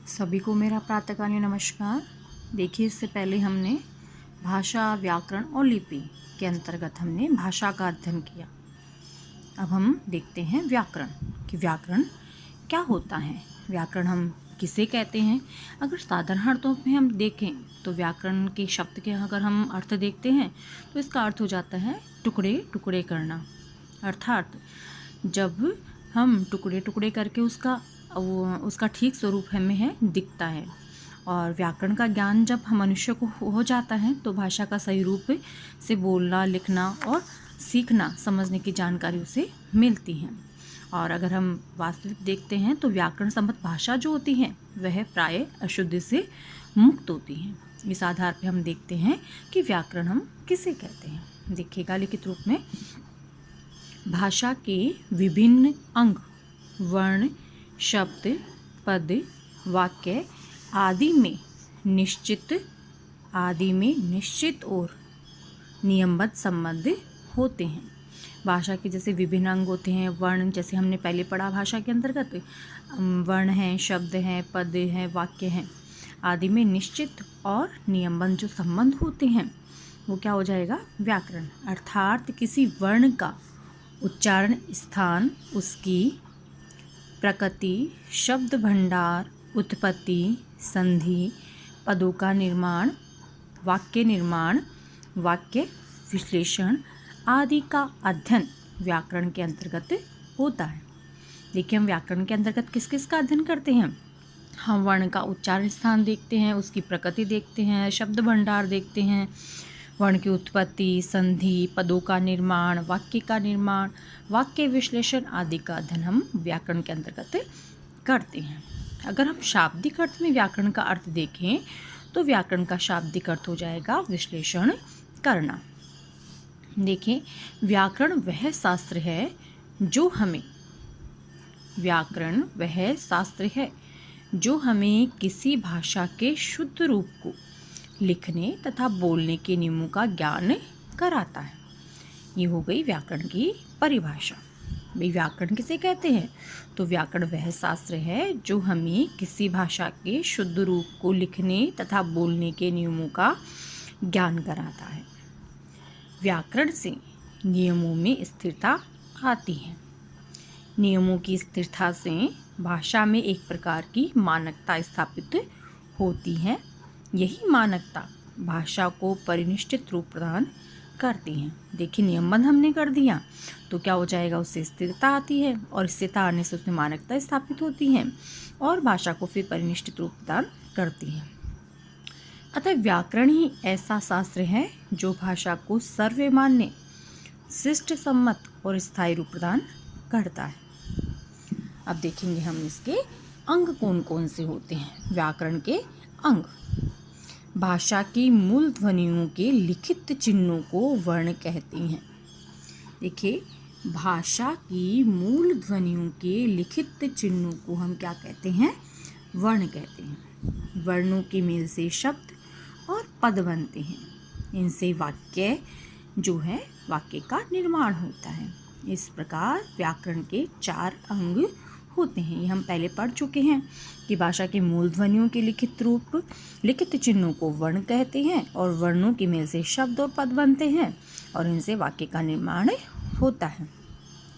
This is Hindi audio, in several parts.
सभी को मेरा प्रातःकालीन नमस्कार। देखिए, इससे पहले हमने भाषा, व्याकरण और लिपि के अंतर्गत हमने भाषा का अध्ययन किया। अब हम देखते हैं व्याकरण कि व्याकरण क्या होता है, व्याकरण हम किसे कहते हैं। अगर साधारण अर्थों में हम देखें तो व्याकरण के शब्द के अगर हम अर्थ देखते हैं तो इसका अर्थ हो जाता है टुकड़े टुकड़े करना। अर्थात जब हम टुकड़े टुकड़े करके उसका ठीक स्वरूप हमें दिखता है। और व्याकरण का ज्ञान जब मनुष्य को हो जाता है तो भाषा का सही रूप से बोलना, लिखना और सीखना, समझने की जानकारी उसे मिलती है। और अगर हम वास्तविक देखते हैं तो व्याकरण संबद्ध भाषा जो होती है वह प्राय अशुद्धि से मुक्त होती है। इस आधार पर हम देखते हैं कि व्याकरण हम किसे कहते हैं। देखिएगा लिखित रूप में, भाषा के विभिन्न अंग, वर्ण, शब्द, पद, वाक्य आदि में निश्चित और नियमबद्ध संबंध होते हैं। भाषा के जैसे विभिन्न अंग होते हैं, वर्ण जैसे हमने पहले पढ़ा भाषा के अंतर्गत, वर्ण हैं, शब्द हैं, पद हैं, वाक्य हैं आदि में निश्चित और नियमबद्ध जो संबंध होते हैं वो क्या हो जाएगा, व्याकरण। अर्थात किसी वर्ण का उच्चारण स्थान, उसकी प्रकृति, शब्द भंडार, उत्पत्ति, संधि, पदों का निर्माण, वाक्य विश्लेषण आदि का अध्ययन व्याकरण के अंतर्गत होता है। देखिए, हम व्याकरण के अंतर्गत किस किस का अध्ययन करते हैं। हम वर्ण का उच्चारण स्थान देखते हैं, उसकी प्रकृति देखते हैं, शब्द भंडार देखते हैं, वर्ण की उत्पत्ति, संधि, पदों का निर्माण, वाक्य का निर्माण, वाक्य विश्लेषण आदि का अध्ययन हम व्याकरण के अंतर्गत करते हैं। अगर हम शाब्दिक अर्थ में व्याकरण का अर्थ देखें तो व्याकरण का शाब्दिक अर्थ हो जाएगा विश्लेषण करना। देखिए, व्याकरण वह शास्त्र है जो हमें किसी भाषा के शुद्ध रूप को लिखने तथा बोलने के नियमों का ज्ञान कराता है। ये हो गई व्याकरण की परिभाषा। भाई, व्याकरण किसे कहते हैं, तो व्याकरण वह शास्त्र है जो हमें किसी भाषा के शुद्ध रूप को लिखने तथा बोलने के नियमों का ज्ञान कराता है। व्याकरण से नियमों में स्थिरता आती है। नियमों की स्थिरता से भाषा में एक प्रकार की मानकता स्थापित होती है। यही मानकता भाषा को परिनिष्ठित रूप प्रदान करती हैं। देखिए, नियमबद्ध हमने कर दिया तो क्या हो जाएगा, उससे स्थिरता आती है और स्थिरता आने से उसमें मानकता स्थापित होती है और भाषा को फिर परिनिष्ठित रूप प्रदान करती है। अतः व्याकरण ही ऐसा शास्त्र है जो भाषा को सर्वमान्य, शिष्ट सम्मत और स्थायी रूप प्रदान करता है। अब देखेंगे हम इसके अंग कौन कौन से होते हैं। व्याकरण के अंग, भाषा की मूल ध्वनियों के लिखित चिन्हों को वर्ण कहते हैं। देखिए, भाषा की मूल ध्वनियों के लिखित चिन्हों को हम क्या कहते हैं, वर्ण कहते हैं। वर्णों के मेल से शब्द और पद बनते हैं। इनसे वाक्य का निर्माण होता है। इस प्रकार व्याकरण के 4 अंग होते हैं। ये हम पहले पढ़ चुके हैं कि भाषा के मूल ध्वनियों के लिखित चिन्हों को वर्ण कहते हैं और वर्णों के मेल से शब्द और पद बनते हैं और इनसे वाक्य का निर्माण होता है।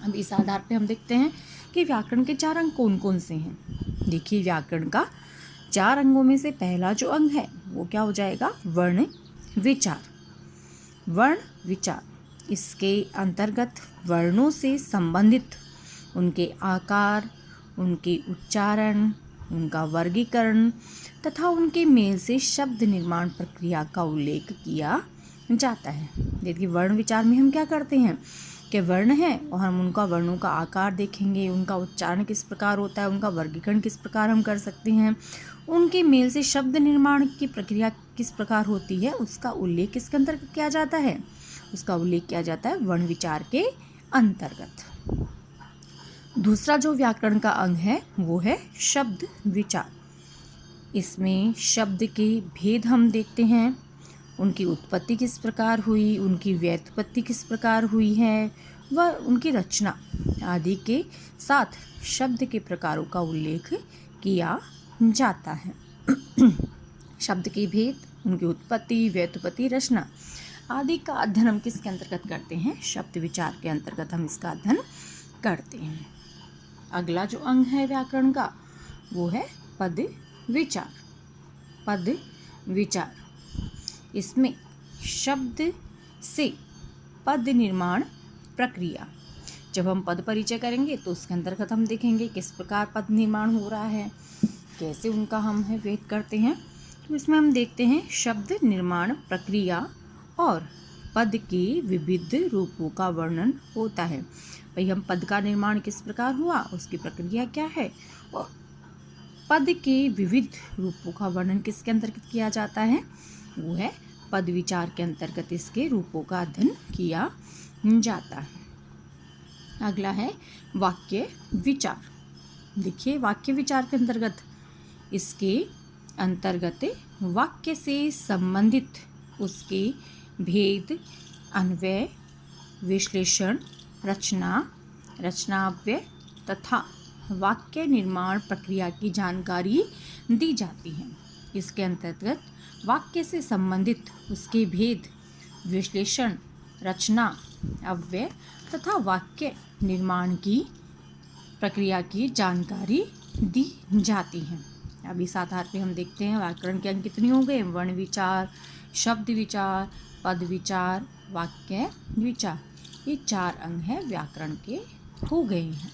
अब इस आधार पे हम देखते हैं कि व्याकरण के 4 अंग कौन कौन से हैं। देखिए, व्याकरण का 4 अंगों में से पहला जो अंग है वो क्या हो जाएगा, वर्ण विचार। इसके अंतर्गत वर्णों से संबंधित उनके आकार, उनके उच्चारण, उनका वर्गीकरण तथा उनके मेल से शब्द निर्माण प्रक्रिया का उल्लेख किया जाता है। देखिए, वर्ण विचार में हम क्या करते हैं कि वर्ण है और हम उनका वर्णों का आकार देखेंगे, उनका उच्चारण किस प्रकार होता है, उनका वर्गीकरण किस प्रकार हम कर सकते हैं, उनके मेल से शब्द निर्माण की प्रक्रिया किस प्रकार होती है, उसका उल्लेख किसके अंतर्गत किया जाता है, उसका उल्लेख किया जाता है वर्ण विचार के अंतर्गत। दूसरा जो व्याकरण का अंग है वो है शब्द विचार। इसमें शब्द के भेद हम देखते हैं, उनकी उत्पत्ति किस प्रकार हुई, उनकी व्युत्पत्ति किस प्रकार हुई है, व उनकी रचना आदि के साथ शब्द के प्रकारों का उल्लेख किया जाता है। शब्द के भेद, उनकी उत्पत्ति, व्युत्पत्ति, रचना आदि का अध्ययन हम किसके अंतर्गत करते हैं? शब्द विचार के अंतर्गत हम इसका अध्ययन करते हैं। अगला जो अंग है व्याकरण का वो है पद विचार। पद विचार, इसमें शब्द से पद निर्माण प्रक्रिया, जब हम पद परिचय करेंगे तो उसके अंतर्गत हम देखेंगे किस प्रकार पद निर्माण हो रहा है, कैसे उनका हम है भेद करते हैं। तो इसमें हम देखते हैं शब्द निर्माण प्रक्रिया और पद के विविध रूपों का वर्णन होता है। भाई हम पद का निर्माण किस प्रकार हुआ, उसकी प्रक्रिया क्या है, और पद के विविध रूपों का वर्णन किसके अंतर्गत किया जाता है, वो है पद विचार के अंतर्गत इसके रूपों का अध्ययन किया जाता है। अगला है वाक्य विचार। देखिए वाक्य विचार के अंतर्गत इसके अंतर्गत वाक्य से संबंधित उसके भेद, अन्वय, विश्लेषण, रचना, रचनाव्यय तथा वाक्य निर्माण प्रक्रिया की जानकारी दी जाती है। इसके अंतर्गत वाक्य से संबंधित उसके भेद, विश्लेषण, रचना, अव्यय तथा वाक्य निर्माण की प्रक्रिया की जानकारी दी जाती है। अब इस आधार पे हम देखते हैं व्याकरण के अंग कितने हो गए? वर्ण विचार, शब्द विचार, पद विचार, वाक्य विचार, ये 4 अंग हैं व्याकरण के हो गए हैं।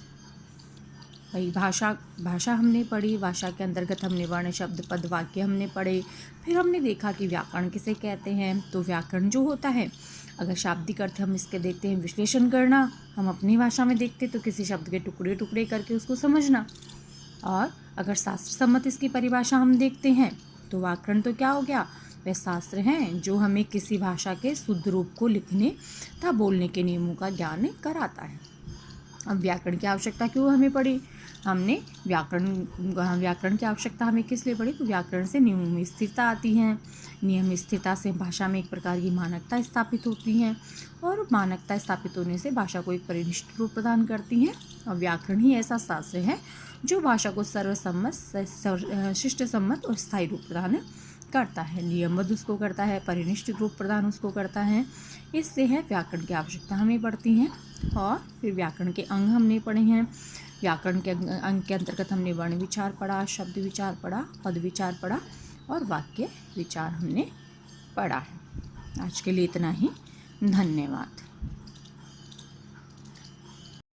भाई भाषा हमने पढ़ी, भाषा के अंतर्गत हमने वर्ण, शब्द, पद, वाक्य हमने पढ़े। फिर हमने देखा कि व्याकरण किसे कहते हैं। तो व्याकरण जो होता है, अगर शाब्दिक अर्थ हम इसके देखते हैं, विश्लेषण करना, हम अपनी भाषा में देखते तो किसी शब्द के टुकड़े टुकड़े करके उसको समझना। और अगर शास्त्र सम्मत इसकी परिभाषा हम देखते हैं तो व्याकरण तो क्या हो गया? वह शास्त्र हैं जो हमें किसी भाषा के शुद्ध रूप को लिखने तथा बोलने के नियमों का ज्ञान कराता है। अब व्याकरण की आवश्यकता क्यों हमें पड़ी? हमने व्याकरण की आवश्यकता हमें किस लिए पड़ी? तो व्याकरण से नियमों में स्थिरता आती है। नियम स्थिरता से भाषा में एक प्रकार की मानकता स्थापित होती है और मानकता स्थापित होने से भाषा को एक परिनिष्ठ रूप प्रदान करती है। और व्याकरण ही ऐसा शास्त्र है जो भाषा को सर्वसम्मत, शिष्ट सम्मत और स्थायी रूप प्रदान करता है। नियमबद्ध उसको करता है, परिनिष्ठ रूप प्रदान उसको करता है। इससे है व्याकरण की आवश्यकता हमें पड़ती है। और फिर व्याकरण के अंग हमने पढ़े हैं। व्याकरण के अंग के अंतर्गत हमने वर्ण विचार पढ़ा, शब्द विचार पढ़ा, पद विचार पढ़ा और वाक्य विचार हमने पढ़ा है। आज के लिए इतना ही। धन्यवाद।